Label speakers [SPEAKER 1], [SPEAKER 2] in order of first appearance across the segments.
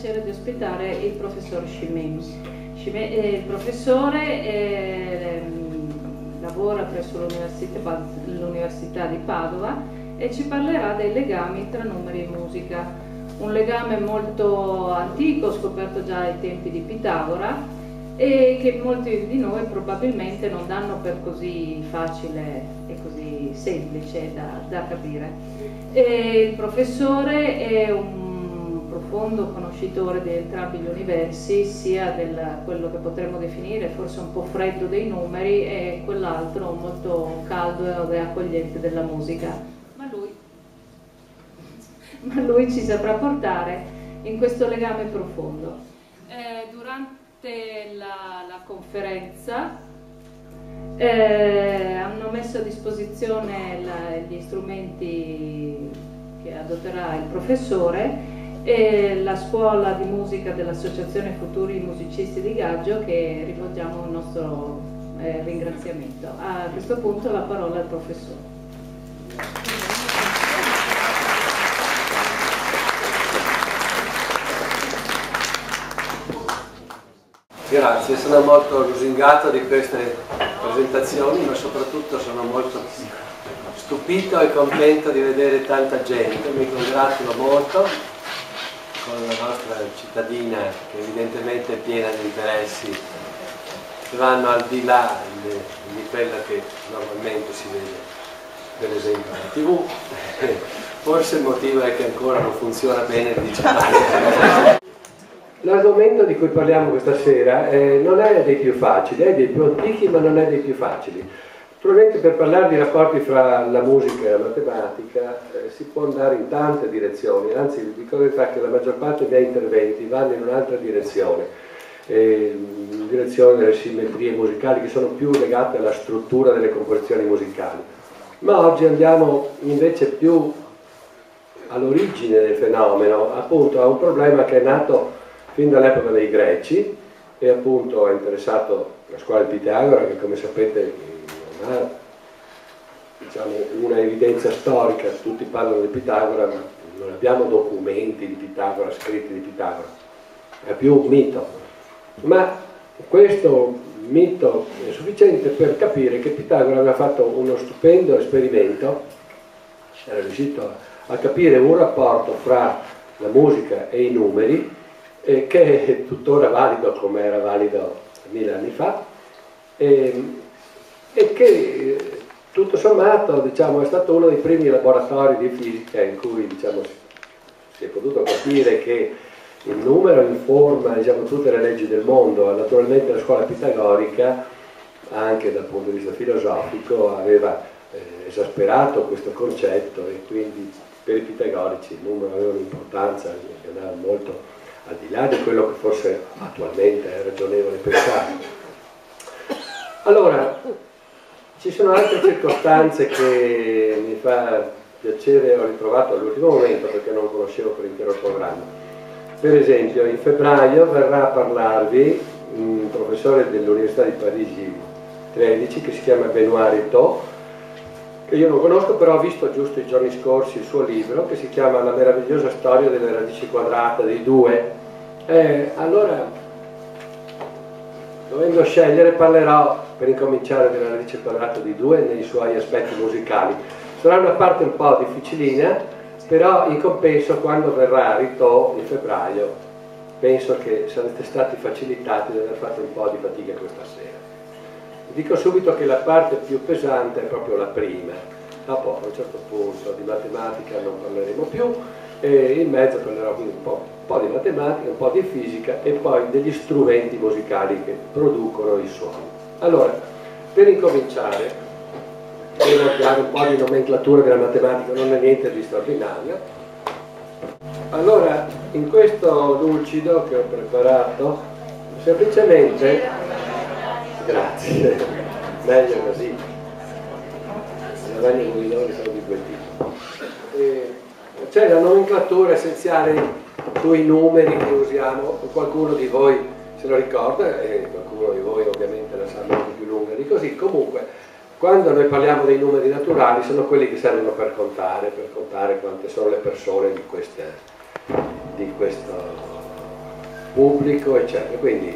[SPEAKER 1] piacere di ospitare il professor Chimène. Il professore lavora presso l'Università di Padova e ci parlerà dei legami tra numeri e musica. Un legame molto antico, scoperto già ai tempi di Pitagora, e che molti di noi probabilmente non danno per così facile e così semplice da capire. Il professore è un profondo conoscitore di entrambi gli universi, sia quello che potremmo definire forse un po' freddo dei numeri e quell'altro molto caldo e accogliente della musica. Ma lui ci saprà portare in questo legame profondo. Durante la conferenza hanno messo a disposizione gli strumenti che adotterà il professore e la scuola di musica dell'Associazione Futuri Musicisti di Gaggio, che rivolgiamo il nostro ringraziamento. A questo punto la parola al professore.
[SPEAKER 2] Grazie, sono molto lusingato di queste presentazioni, ma soprattutto sono molto stupito e contento di vedere tanta gente. Mi congratulo molto con la nostra cittadina, che evidentemente è piena di interessi che vanno al di là di quello che normalmente si vede, per esempio alla TV. Forse il motivo è che ancora non funziona bene il digitale. L'argomento di cui parliamo questa sera non è dei più facili, è dei più antichi, ma non è dei più facili. Probabilmente per parlare di rapporti fra la musica e la matematica si può andare in tante direzioni, anzi vi dico la verità che la maggior parte dei miei interventi vanno in un'altra direzione, in direzione delle simmetrie musicali, che sono più legate alla struttura delle composizioni musicali. Ma oggi andiamo invece più all'origine del fenomeno, appunto a un problema che è nato fin dall'epoca dei Greci e appunto ha interessato la scuola di Pitagora, che come sapete non ha, diciamo, una evidenza storica. Tutti parlano di Pitagora, ma non abbiamo documenti di Pitagora, scritti di Pitagora, è più un mito. Ma questo mito è sufficiente per capire che Pitagora aveva fatto uno stupendo esperimento, era riuscito a capire un rapporto fra la musica e i numeri, che è tuttora valido come era valido 1000 anni fa, e che tutto sommato, diciamo, è stato uno dei primi laboratori di fisica in cui, diciamo, si è potuto capire che il numero informa, diciamo, tutte le leggi del mondo. Naturalmente la scuola pitagorica, anche dal punto di vista filosofico, aveva esasperato questo concetto, e quindi per i pitagorici il numero aveva un'importanza che andava molto al di là di quello che forse attualmente è ragionevole pensare. Allora, ci sono altre circostanze che mi fa piacere, ho ritrovato all'ultimo momento perché non conoscevo per intero il programma. Per esempio, in febbraio verrà a parlarvi un professore dell'Università di Parigi 13 che si chiama Benoît Ritaud, che io non conosco, però ho visto giusto i giorni scorsi il suo libro, che si chiama La meravigliosa storia delle radici quadrate dei due. Allora, dovendo scegliere, parlerò per incominciare della radice quadrata di 2 nei suoi aspetti musicali. Sarà una parte un po' difficilina, però in compenso, quando verrà Ritaud in febbraio, penso che sarete stati facilitati di aver fatto un po' di fatica questa sera. Dico subito che la parte più pesante è proprio la prima, dopo a un certo punto di matematica non parleremo più, e in mezzo parlerò quindi un po' di matematica, un po' di fisica e poi degli strumenti musicali che producono i suoni. Allora, per incominciare, devo dare un po' di nomenclatura della matematica, non è niente di straordinario. Allora, in questo lucido che ho preparato, semplicemente... Grazie, meglio così. Le lavaglie guidoni sono di quel tipo. C'è la nomenclatura essenziale sui numeri che usiamo, qualcuno di voi se lo ricorda e qualcuno di voi ovviamente la sa molto più lunga di così. Comunque, quando noi parliamo dei numeri naturali, sono quelli che servono per contare quante sono le persone di questo pubblico, eccetera. Quindi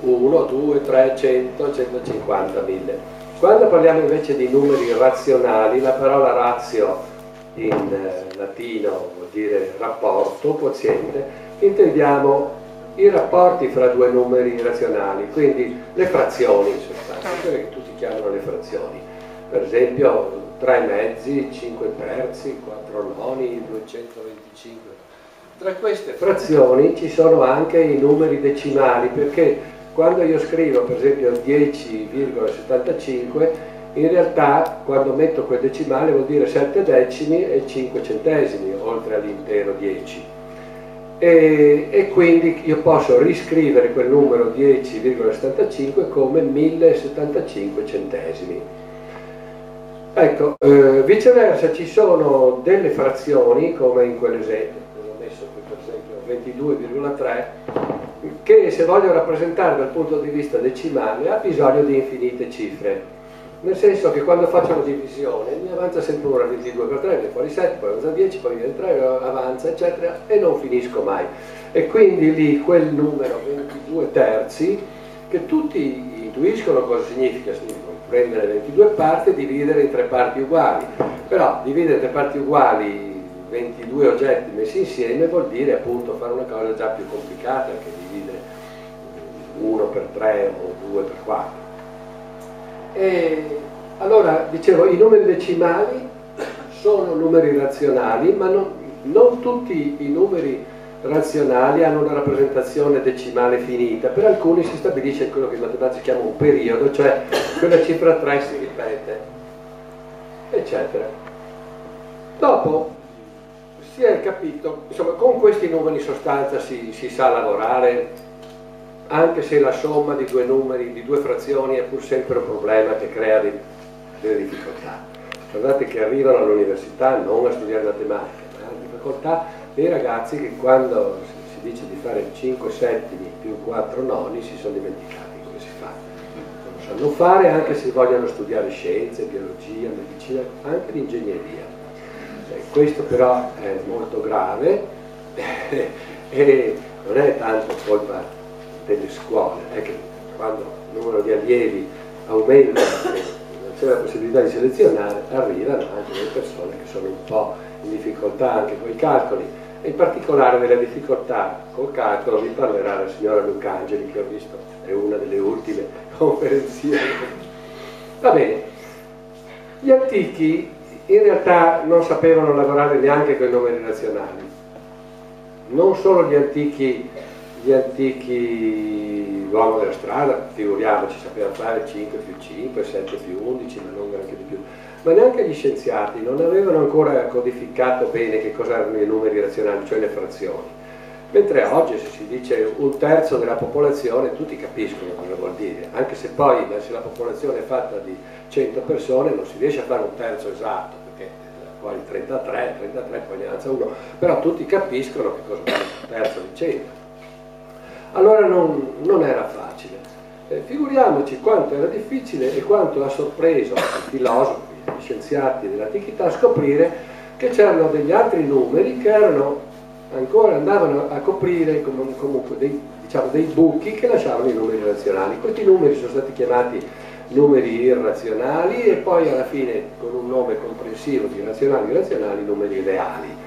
[SPEAKER 2] 1, 2, 3, 100, 150, 1000. Quando parliamo invece di numeri razionali, la parola ratio in latino vuol dire rapporto, quoziente, intendiamo i rapporti fra due numeri razionali, quindi le frazioni in sostanza, quelle che tutti chiamano le frazioni. Per esempio 3 mezzi, 5 terzi, 4 noni, 225. Tra queste frazioni ci sono anche i numeri decimali, perché quando io scrivo per esempio 10,75, in realtà quando metto quel decimale vuol dire 7 decimi e 5 centesimi, oltre all'intero 10. E quindi io posso riscrivere quel numero 10,75 come 1075 centesimi. Ecco, viceversa ci sono delle frazioni, come in quell'esempio, ho messo qui per esempio 22,3, che se voglio rappresentare dal punto di vista decimale ha bisogno di infinite cifre. Nel senso che quando faccio una divisione mi avanza sempre ora 22 per 3, viene fuori 7, poi avanza 10, poi viene 3, avanza, eccetera, e non finisco mai. E quindi lì quel numero 22 terzi, che tutti intuiscono cosa significa prendere 22 parti e dividere in 3 parti uguali. Però dividere in 3 parti uguali 22 oggetti messi insieme vuol dire appunto fare una cosa già più complicata che dividere 1 per 3 o 2 per 4. E allora, dicevo, i numeri decimali sono numeri razionali, ma non tutti i numeri razionali hanno una rappresentazione decimale finita. Per alcuni si stabilisce quello che in matematica si chiama un periodo, cioè quella cifra 3 si ripete, eccetera. Dopo si è capito, insomma, con questi numeri in sostanza si sa lavorare, anche se la somma di due numeri, di due frazioni è pur sempre un problema che crea delle difficoltà. Guardate che arrivano all'università non a studiare matematica, ma hanno difficoltà dei ragazzi che quando si dice di fare 5 settimi più 4 noni si sono dimenticati come si fa. Non lo sanno fare anche se vogliono studiare scienze, biologia, medicina, anche l'ingegneria. Questo però è molto grave e non è tanto colpa delle scuole, è che quando il numero di allievi aumenta e non c'è la possibilità di selezionare, arrivano anche delle persone che sono un po' in difficoltà anche con i calcoli, e in particolare delle difficoltà col calcolo vi parlerà la signora Lucangeli, che ho visto è una delle ultime conferenziere. Va bene, gli antichi in realtà non sapevano lavorare neanche con i numeri razionali, non solo gli antichi, l'uomo della strada, figuriamoci, sapeva fare 5 più 5, 7 più 11, ma non anche di più, ma neanche gli scienziati non avevano ancora codificato bene che cosa erano i numeri razionali, cioè le frazioni. Mentre oggi se si dice un terzo della popolazione tutti capiscono cosa vuol dire, anche se poi se la popolazione è fatta di 100 persone non si riesce a fare un terzo esatto, perché poi 33, poi ne avanza uno, però tutti capiscono che cosa vuol dire un terzo di 100. Allora non era facile. Figuriamoci quanto era difficile e quanto ha sorpreso i filosofi, gli scienziati dell'antichità scoprire che c'erano degli altri numeri che andavano a coprire comunque dei buchi che lasciavano i numeri razionali. Questi numeri sono stati chiamati numeri irrazionali e poi alla fine, con un nome comprensivo di razionali, numeri reali.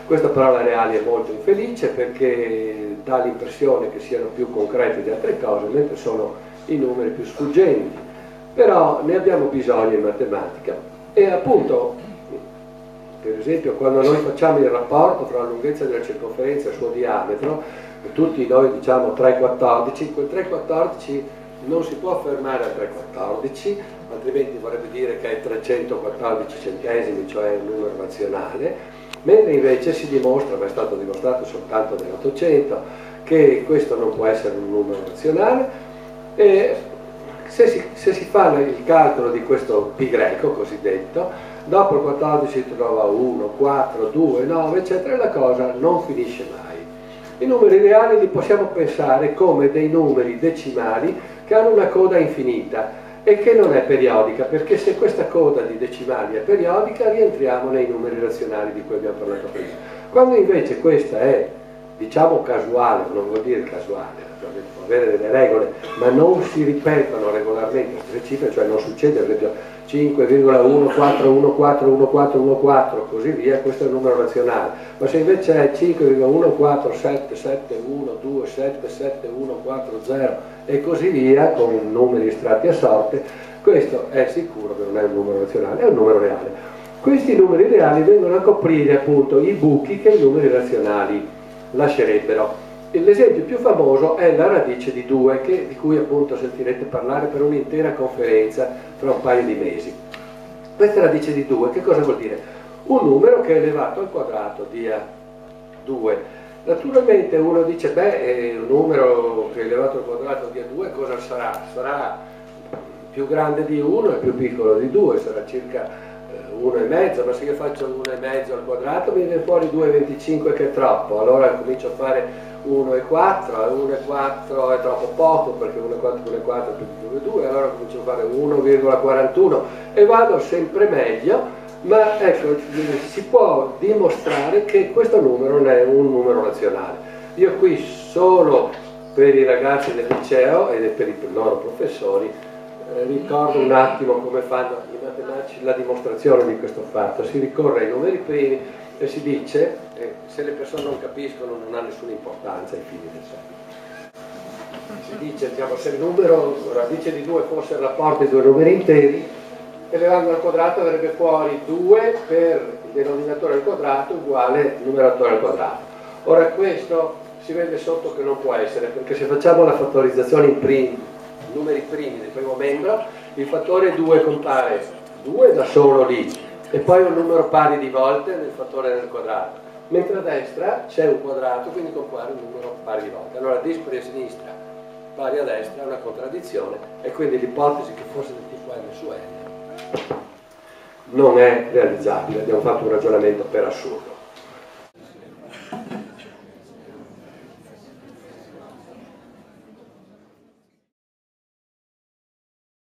[SPEAKER 2] Questa parola reali è molto infelice perché dà l'impressione che siano più concreti di altre cose, mentre sono i numeri più sfuggenti. Però ne abbiamo bisogno in matematica. E appunto, per esempio, quando noi facciamo il rapporto fra la lunghezza della circonferenza e il suo diametro, tutti noi diciamo 3,14, quel 3,14 non si può fermare a 3,14, altrimenti vorrebbe dire che è 314 centesimi, cioè un numero razionale. Mentre invece si dimostra, ma è stato dimostrato soltanto nell'Ottocento, che questo non può essere un numero razionale, e se si fa il calcolo di questo pi greco cosiddetto, dopo il 14 si trova 1, 4, 2, 9, eccetera, e la cosa non finisce mai. I numeri reali li possiamo pensare come dei numeri decimali che hanno una coda infinita e che non è periodica, perché se questa coda di decimali è periodica rientriamo nei numeri razionali di cui abbiamo parlato prima. Quando invece questa è diciamo casuale, non vuol dire casuale, può avere delle regole, ma non si ripetono regolarmente queste cifre, cioè non succede, per esempio 5,14141414 così via, questo è il numero nazionale, ma se invece è 5,1477127774140 e così via, con numeri estratti a sorte, questo è sicuro che non è un numero nazionale, è un numero reale. Questi numeri reali vengono a coprire appunto i buchi che i numeri razionali lascerebbero. L'esempio più famoso è la radice di 2, di cui appunto sentirete parlare per un'intera conferenza fra un paio di mesi. Questa radice di 2 che cosa vuol dire? Un numero che è elevato al quadrato dia 2. Naturalmente uno dice, beh, un numero che è elevato al quadrato dia 2 cosa sarà? Sarà più grande di 1 e più piccolo di 2, sarà circa 1,5, ma se io faccio 1,5 al quadrato mi viene fuori 2,25 che è troppo, allora comincio a fare 1,4, 1,4 è troppo poco perché 1,4 più 1,4 più 2,2, allora comincio a fare 1,41 e vado sempre meglio, ma ecco, si può dimostrare che questo numero non è un numero razionale. Io qui solo per i ragazzi del liceo e per i loro professori ricordo un attimo come fanno i matematici la dimostrazione di questo fatto. Si ricorre ai numeri primi e si dice, se le persone non capiscono non ha nessuna importanza ai fini del sé. Si dice, diciamo, se il numero radice di 2 fosse il rapporto di due numeri interi, elevando al quadrato verrebbe fuori 2 per il denominatore al quadrato uguale il numeratore al quadrato. Ora questo si vede sotto che non può essere, perché se facciamo la fattorizzazione in numeri primi del primo membro, il fattore 2 compare 2 da solo lì e poi un numero pari di volte nel fattore del quadrato, mentre a destra c'è un quadrato, quindi compare un numero pari di volte. Allora dispari a sinistra pari a destra è una contraddizione e quindi l'ipotesi che fosse del tipo n su n non è realizzabile. Abbiamo fatto un ragionamento per assurdo.